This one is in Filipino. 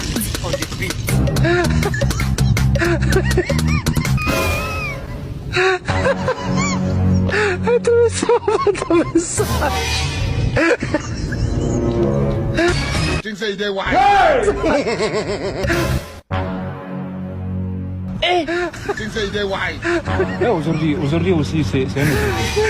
samedi on the beat. Ito sa mensage. Think say they why? Think say they why? Aujourd'hui aussi, c'est un autre.